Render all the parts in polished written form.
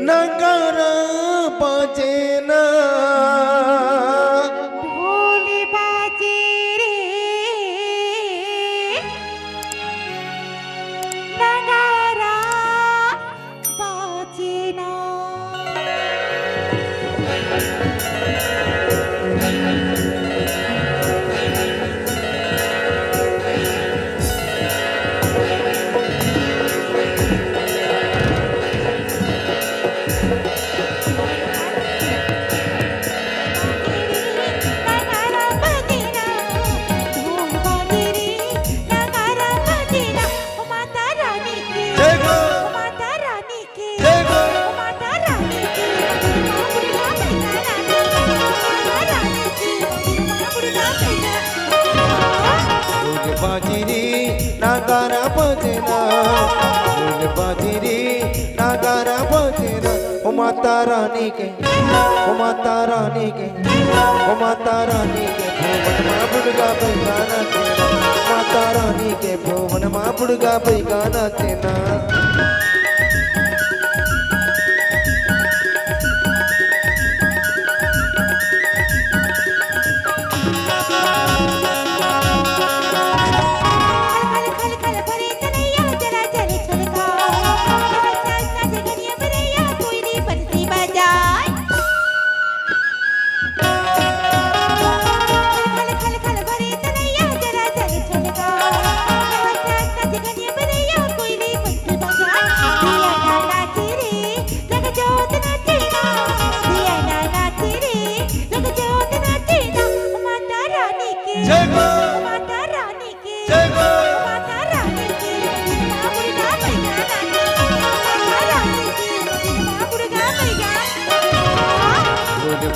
नगारा बाजे ना ढोल बाजे रे नगारा बाजे ना बाजिरी नगारा बजना ढोल बाजिरी नगारा बजना ओ माता रानी के ओ माता रानी के ओ माता रानी के भुवन माँ बुड़गा बैगाना तेना माता रानी के भुवन माँ बुड़गा बैगाना तेना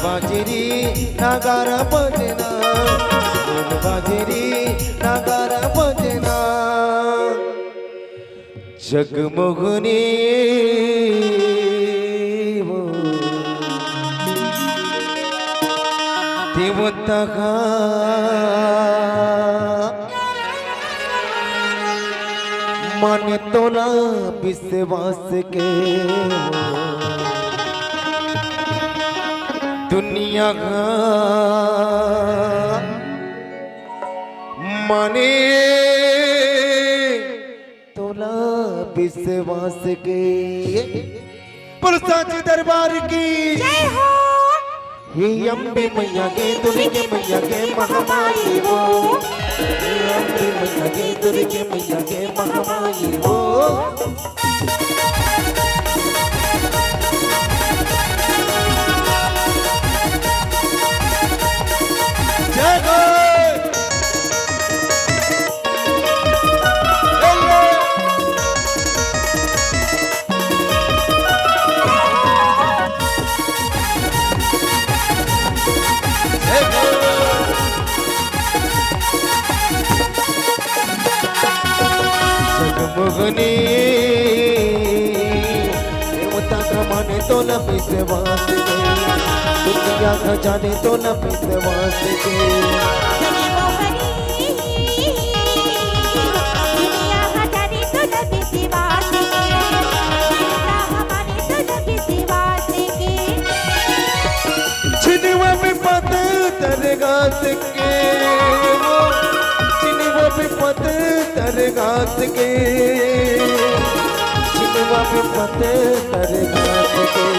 बाजिरी नगारा बजना ढोल बाजिरी नगारा बजना जगमगनी वो देवता का मन तोला विश्वास के दुनिया का माने तोला विश्वास के पर साचे दरबार की जय हो हे अम्बे मैया के दुर्गे मैया के महामाई हो हे अम्बे मैया के दुर्गे मैया के महामाई हो जगमगनी देवता का माने तो न विश्वास के दुनिया का जाने तो न विश्वास के छिनवा में पते तरगात के छिनवा में पते तरगात के छिनवा में पते तरगात के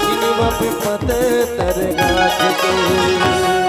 चिनी पे पत्थर गाछ के